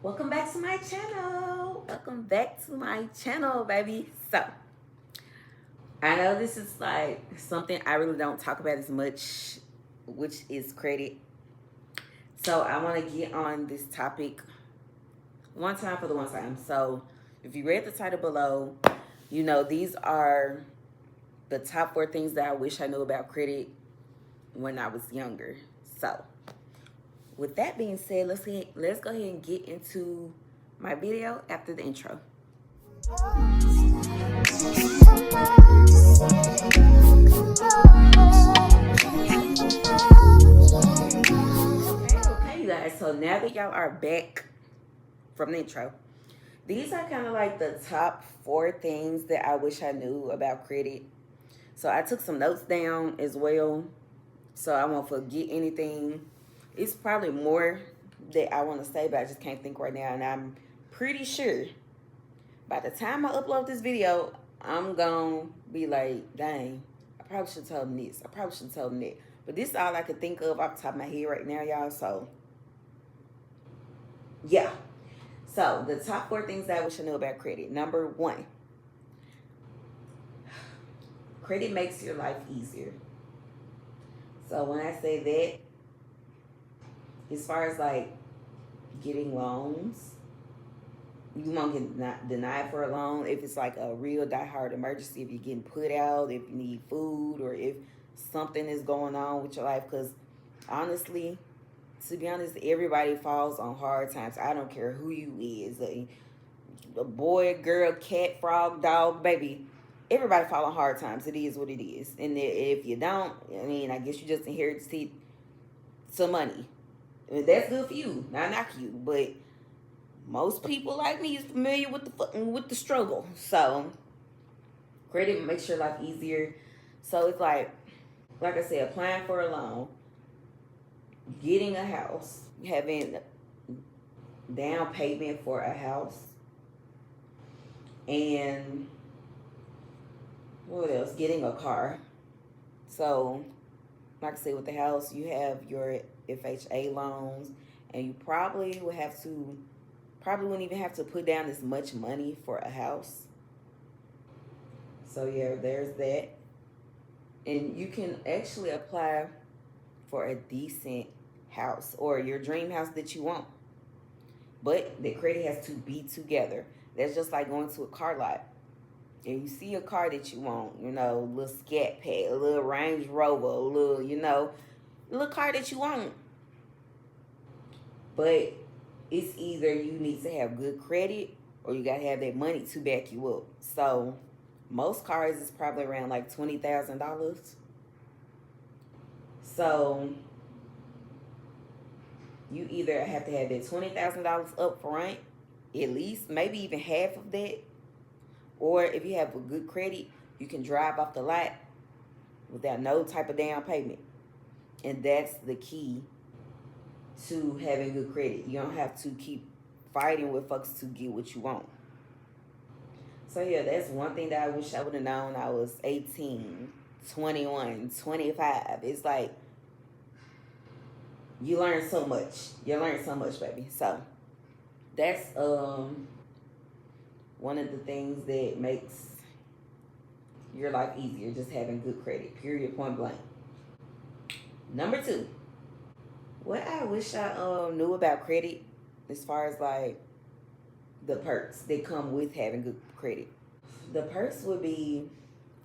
Welcome back to my channel. Welcome back to my channel, baby. So, I know this is like something I really don't talk about as much, which is credit. So, I want to get on this topic one time for the one time. So, if you read the title below, you know these are the top 4 things that I wish I knew about credit when I was younger. So, with that being said, let's go ahead and get into my video after the intro. Okay, you guys. So now that y'all are back from the intro, these are kind of like the top 4 things that I wish I knew about credit. So I took some notes down as well, so I won't forget anything. It's probably more that I want to say, but I just can't think right now. And I'm pretty sure by the time I upload this video, I'm gonna be like, dang, I probably should have told him this. I probably should have told him that. But this is all I could think of off the top of my head right now, y'all. So, yeah. So, the top 4 things that I wish I knew about credit. Number 1, credit makes your life easier. So, when I say that, as far as like getting loans, you won't get denied for a loan if it's like a real diehard emergency, if you're getting put out, if you need food, or if something is going on with your life. Because honestly, to be honest, everybody falls on hard times. I don't care who you is, a boy, girl, cat, frog, dog, baby. Everybody fall on hard times. It is what it is. And if you don't, I mean, I guess you just inherit some money. I mean, that's good for you. Not knock you, but most people like me is familiar with the struggle. So credit makes your life easier. So it's like I said, applying for a loan, getting a house, having down payment for a house, and what else? Getting a car. So, like I said, with the house, you have your FHA loans, and you probably wouldn't even have to put down as much money for a house. So yeah, there's that. And you can actually apply for a decent house or your dream house that you want. But the credit has to be together. That's just like going to a car lot. And you see a car that you want, a little Scat Pack, a little Range Rover, a little car that you want. But it's either you need to have good credit or you gotta have that money to back you up. So most cars is probably around like $20,000. So you either have to have that $20,000 up front, at least, maybe even half of that, or if you have a good credit, you can drive off the lot without no type of down payment. And that's the key to having good credit. You don't have to keep fighting with folks to get what you want. So yeah, that's one thing that I wish I would have known. I was 18, 21, 25. It's like you learn so much. You learn so much, baby. So that's one of the things that makes your life easier, just having good credit. Period, point blank. Number 2, what I wish I knew about credit, as far as like the perks that come with having good credit. The perks would be,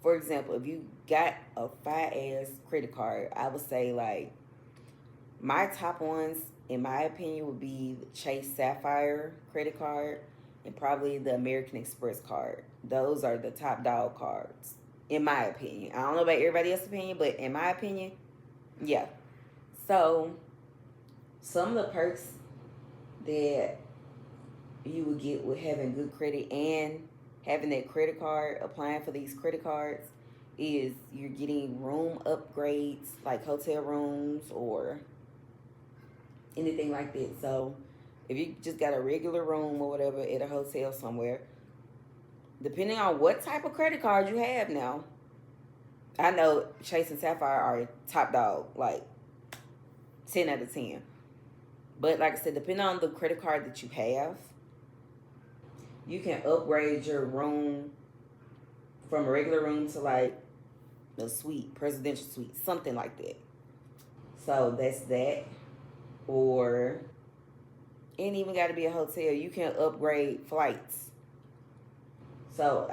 for example, if you got a fire ass credit card, I would say like my top ones, in my opinion, would be the Chase Sapphire credit card and probably the American Express card. Those are the top dog cards, in my opinion. I don't know about everybody else's opinion, but in my opinion, yeah. So some of the perks that you would get with having good credit and having that credit card, applying for these credit cards, is you're getting room upgrades like hotel rooms or anything like that. So if you just got a regular room or whatever at a hotel somewhere, depending on what type of credit card you have now, I know Chase and Sapphire are top dog, like 10 out of 10. But like I said, depending on the credit card that you have, you can upgrade your room from a regular room to like a suite, presidential suite, something like that. So that's that. Or it ain't even got to be a hotel. You can upgrade flights. So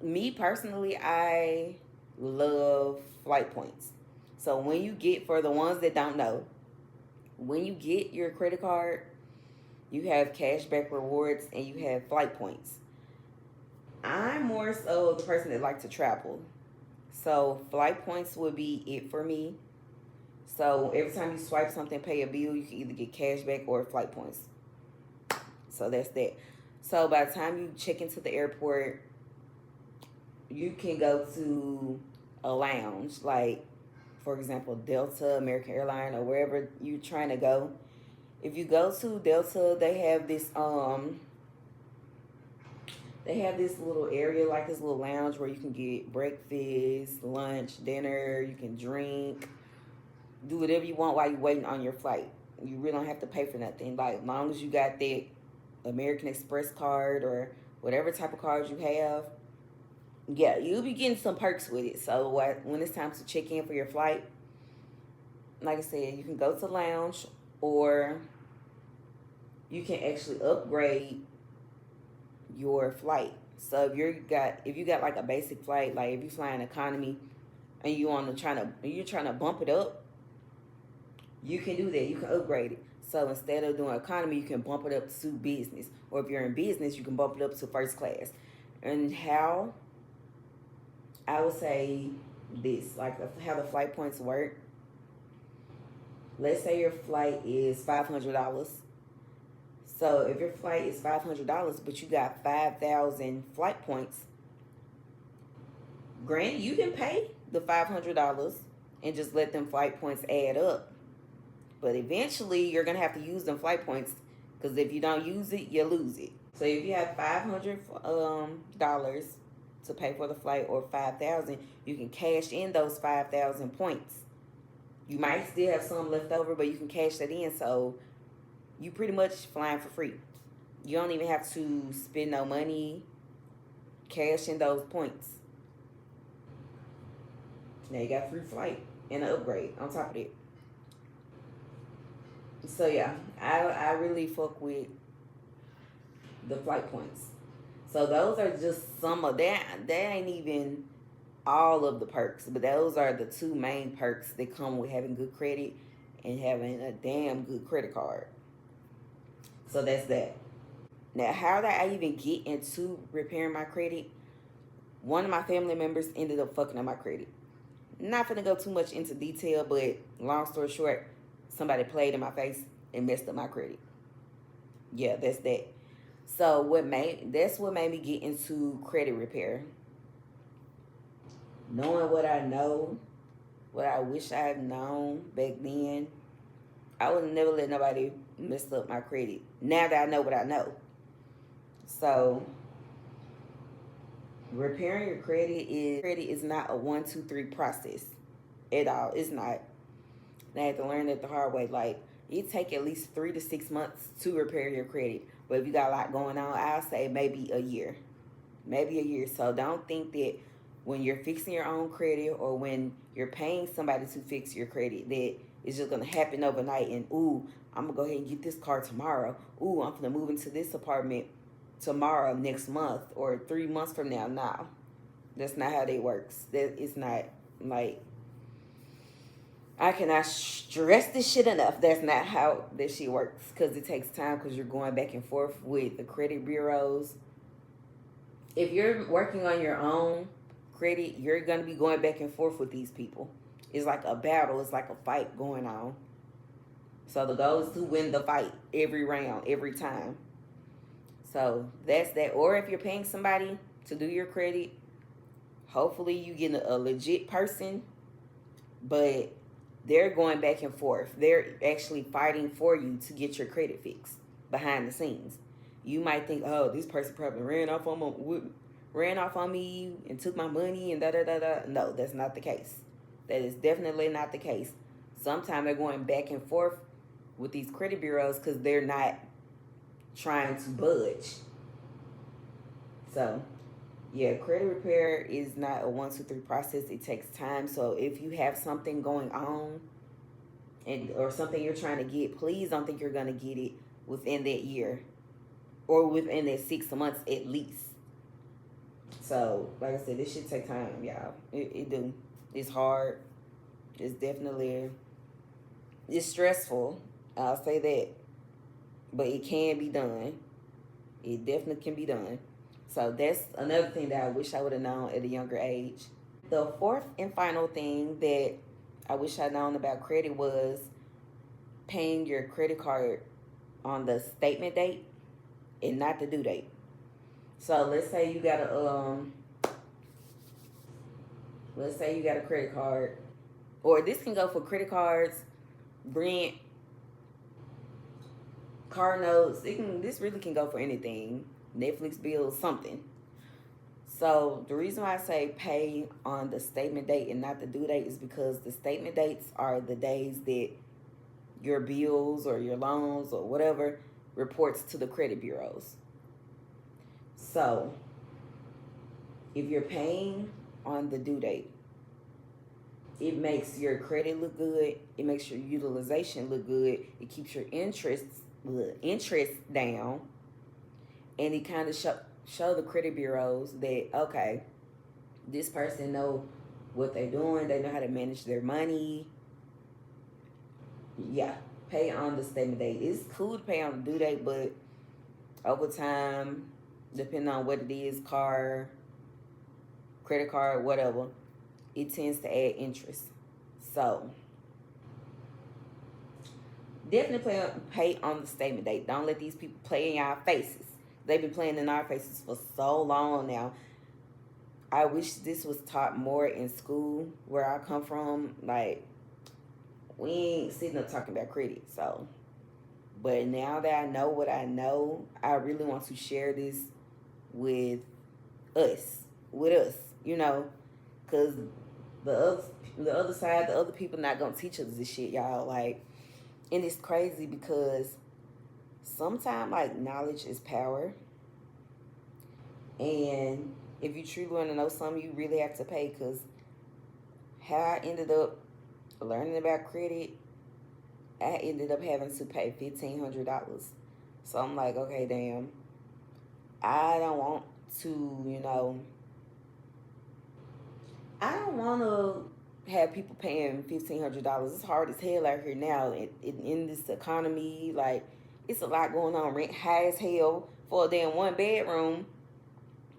me personally, I love flight points. So when you get, for the ones that don't know, when you get your credit card, you have cashback rewards and you have flight points. I'm more so the person that likes to travel. So flight points would be it for me. So every time you swipe something, pay a bill, you can either get cash back or flight points. So that's that. So by the time you check into the airport, you can go to a lounge, like for example, Delta, American Airlines, or wherever you're trying to go. If you go to Delta, they have this little area, like this little lounge where you can get breakfast, lunch, dinner, you can drink, do whatever you want while you're waiting on your flight. You really don't have to pay for nothing. Like, as long as you got that American Express card or whatever type of card you have, yeah, you'll be getting some perks with it. So when it's time to check in for your flight, like I said, you can go to the lounge, or you can actually upgrade your flight. So if you got like a basic flight, like if you fly in economy and you're trying to bump it up, you can do that. You can upgrade it. So instead of doing economy, you can bump it up to business. Or if you're in business, you can bump it up to first class. And how I would say this, like how the flight points work. Let's say your flight is $500. So if your flight is $500, but you got 5,000 flight points, granted, you can pay the $500 and just let them flight points add up. But eventually, you're gonna have to use them flight points, because if you don't use it, you lose it. So if you have $500 to pay for the flight, or 5,000, you can cash in those 5,000 points. You might still have some left over, but you can cash that in. So you pretty much flying for free. You don't even have to spend no money. Cash in those points. Now you got free flight and an upgrade on top of it. So yeah, I really fuck with the flight points. So those are just some of that. That ain't even all of the perks, but those are the two main perks that come with having good credit and having a damn good credit card. So that's that. Now, how did I even get into repairing my credit? One of my family members ended up fucking up my credit. Not gonna go too much into detail, but long story short, somebody played in my face and messed up my credit. Yeah, that's that. So that's what made me get into credit repair. Knowing what I know, what I wish I had known back then, I would never let nobody mess up my credit. Now that I know what I know. So repairing your credit is not a 1, 2, 3 process at all. It's not. And I had to learn that the hard way. Like, it take at least 3 to 6 months to repair your credit. But if you got a lot going on, I'll say maybe a year. Maybe a year. So don't think that when you're fixing your own credit, or when you're paying somebody to fix your credit, that it's just going to happen overnight. And, ooh, I'm going to go ahead and get this car tomorrow. Ooh, I'm going to move into this apartment tomorrow, next month, or 3 months from now. Nah, that's not how that works. That is not, like, I cannot stress this shit enough. That's not how this shit works, because it takes time, because you're going back and forth with the credit bureaus. If you're working on your own credit, you're going to be going back and forth with these people. It's like a battle. It's like a fight going on. So the goal is to win the fight every round, every time. So that's that. Or if you're paying somebody to do your credit, hopefully you get a legit person, but they're going back and forth. They're actually fighting for you to get your credit fixed behind the scenes. You might think, oh, this person probably ran off on me and took my money and da-da-da-da. No, that's not the case. That is definitely not the case. Sometimes they're going back and forth with these credit bureaus because they're not trying to budge. So yeah, credit repair is not a 1, 2, 3 process. It takes time. So if you have something going on and or something you're trying to get, please don't think you're gonna get it within that year or within that 6 months at least. So like I said, this should take time, y'all. It do. It's hard. It's definitely it's stressful. I'll say that, but it can be done. It definitely can be done. So that's another thing that I wish I would have known at a younger age. The fourth and final thing that I wish I'd known about credit was paying your credit card on the statement date and not the due date. So let's say you got a credit card, or this can go for credit cards, rent, car notes. This really can go for anything. Netflix bills, something. So the reason why I say pay on the statement date and not the due date is because the statement dates are the days that your bills or your loans or whatever reports to the credit bureaus. So if you're paying on the due date, it makes your credit look good. It makes your utilization look good. It keeps your interest down, and it kind of show the credit bureaus that okay, this person know what they're doing. They know how to manage their money. Yeah, pay on the statement date. It's cool to pay on the due date, but over time, depending on what it is, car, credit card, whatever, it tends to add interest. So definitely pay on the statement date. Don't let these people play in y'all faces. They've been playing in our faces for so long now. I wish this was taught more in school where I come from. Like, we ain't sitting up talking about credit. So, but now that I know what I know, I really want to share this with us, you know, because the other side, the other people not gonna teach us this shit, y'all. Like, and it's crazy because sometimes like knowledge is power, and if you truly want to know something, you really have to pay. Because how I ended up learning about credit, I ended up having to pay $1,500. So I'm like, okay, damn, I don't want to, I don't want to have people paying $1,500. It's hard as hell out here now in this economy. Like, it's a lot going on. Rent high as hell for a damn 1 bedroom.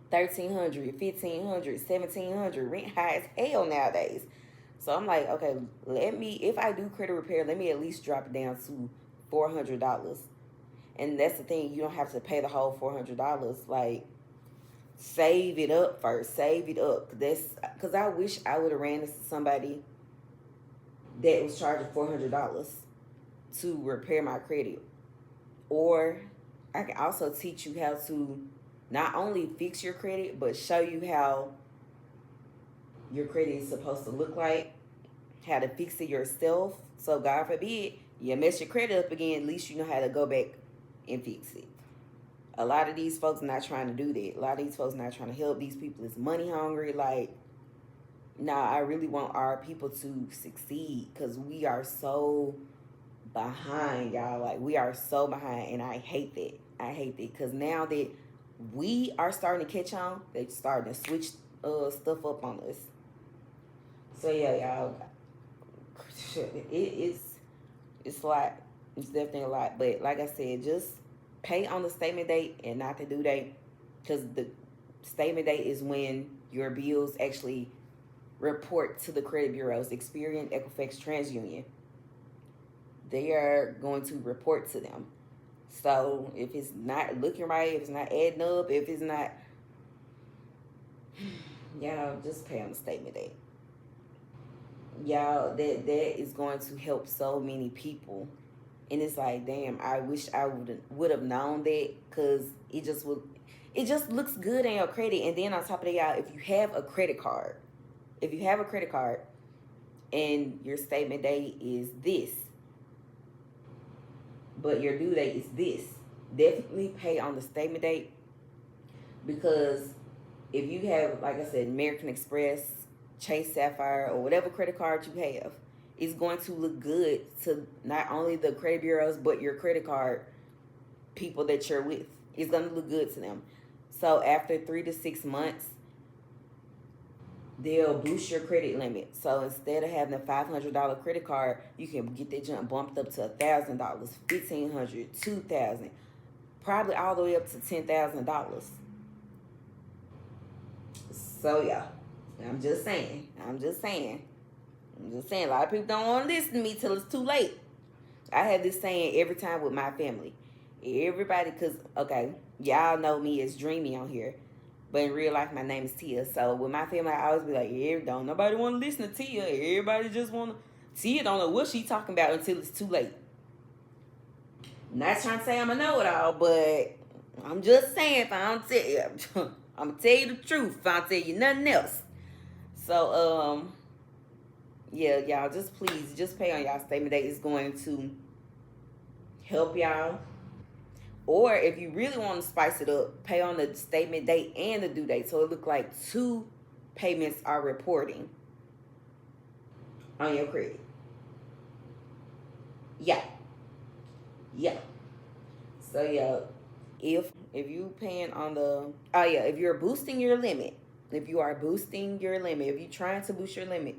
1,300, 1,500, 1,700. Rent high as hell nowadays. So I'm like, okay, if I do credit repair, let me at least drop it down to $400. And that's the thing, you don't have to pay the whole $400. Like, save it up first. Save it up. Because I wish I would have ran into somebody that was charging $400 to repair my credit. Or I can also teach you how to not only fix your credit, but show you how your credit is supposed to look like, how to fix it yourself. So God forbid you mess your credit up again, at least you know how to go back and fix it. A lot of these folks not trying to do that. A lot of these folks not trying to help. These people is money hungry. Like, nah, I really want our people to succeed because we are so behind, y'all. Like, we are so behind, and I hate that. I hate that because now that we are starting to catch on, they're starting to switch stuff up on us. So yeah, y'all, it's a lot. It's definitely a lot. But like I said, just pay on the statement date and not the due date, because the statement date is when your bills actually report to the credit bureaus. Experian, Equifax, TransUnion. They are going to report to them. So if it's not looking right, if it's not adding up, if it's not, y'all just pay on the statement date. Y'all, that is going to help so many people. And it's like, damn, I wish I would have known that, because it just looks good in your credit. And then on top of that, y'all, if you have a credit card and your statement date is this, but your due date is this. Definitely pay on the statement date, because if you have, like I said, American Express, Chase Sapphire, or whatever credit card you have, it's going to look good to not only the credit bureaus, but your credit card people that you're with. It's going to look good to them. So after 3 to 6 months, they'll boost your credit limit. So instead of having a $500 credit card, you can get that jump bumped up to $1,000, $1,500, $2,000, probably all the way up to $10,000. So yeah, I'm just saying. A lot of people don't want to listen to me till it's too late. I have this saying every time with my family. Everybody, because, okay, y'all know me as Dreamy on here. But in real life, my name is Tia. So with my family, I always be like, yeah, don't nobody want to listen to Tia. Everybody just want to. Tia don't know what she talking about until it's too late. Not trying to say I'm a know-it-all, but I'm just saying, if I don't tell you, I'm going to tell you the truth if I don't tell you nothing else. So, yeah, y'all, just please, just pay on y'all statement date. Is going to help y'all. Or if you really want to spice it up, pay on the statement date and the due date. So it look like 2 payments are reporting on your credit. Yeah. So yeah, if you paying on the, if you're boosting your limit, if you are boosting your limit, if you're trying to boost your limit,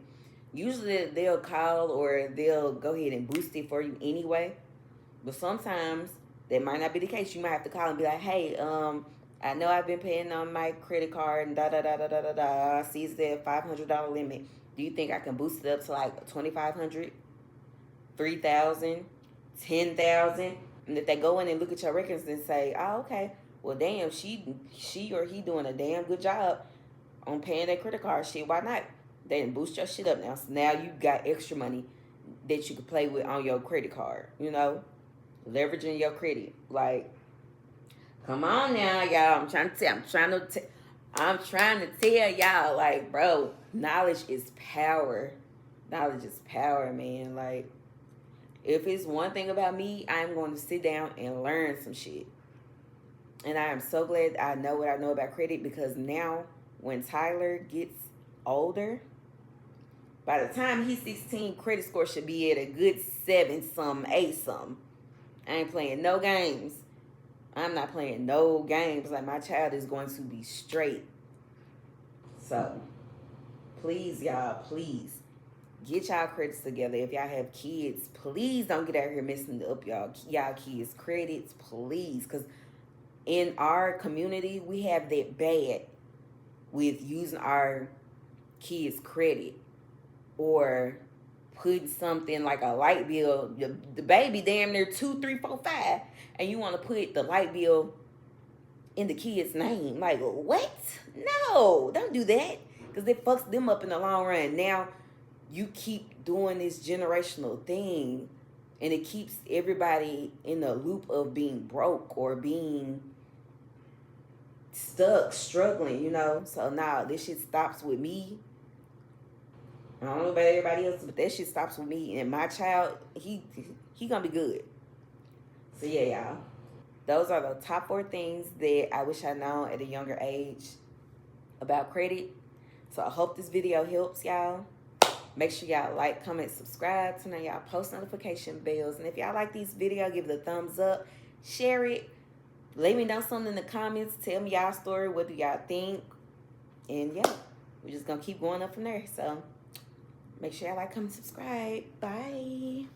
usually they'll call or they'll go ahead and boost it for you anyway. But sometimes that might not be the case. You might have to call and be like, hey, I know I've been paying on my credit card and da. I see it's there $500 limit. Do you think I can boost it up to like $2,500, $3,000, $10,000? And if they go in and look at your records and say, oh, okay, well, damn, she or he doing a damn good job on paying that credit card shit, why not? They didn't boost your shit up now. So now you got extra money that you can play with on your credit card, leveraging your credit. Like, come on now, y'all. I'm trying to tell y'all, like, bro, knowledge is power. Knowledge is power, man. Like, if it's one thing about me, I'm going to sit down and learn some shit. And I am so glad I know what I know about credit, because now when Tyler gets older, by the time he's 16, credit score should be at a good 7-something, 8-something. I ain't playing no games. I'm not playing no games. Like, my child is going to be straight. So, please, y'all, please, get y'all credits together. If y'all have kids, please don't get out here messing up y'all kids' credits, please. Because in our community, we have that bad with using our kids' credit or putting something like a light bill. The baby damn near 2, 3, 4, 5, and you want to put the light bill in the kid's name. Like, what? No, don't do that, because it fucks them up in the long run. Now you keep doing this generational thing, and it keeps everybody in the loop of being broke or being stuck, struggling, So now this shit stops with me. I don't know about everybody else, but that shit stops with me. And my child, he gonna be good. So yeah, y'all. Those are the top 4 things that I wish I known at a younger age about credit. So I hope this video helps y'all. Make sure y'all like, comment, subscribe, turn on y'all post notification bells. And if y'all like these videos, give it a thumbs up, share it. Let me know something in the comments. Tell me y'all story. What do y'all think? And yeah, we're just gonna keep going up from there. So make sure y'all like, comment, subscribe. Bye.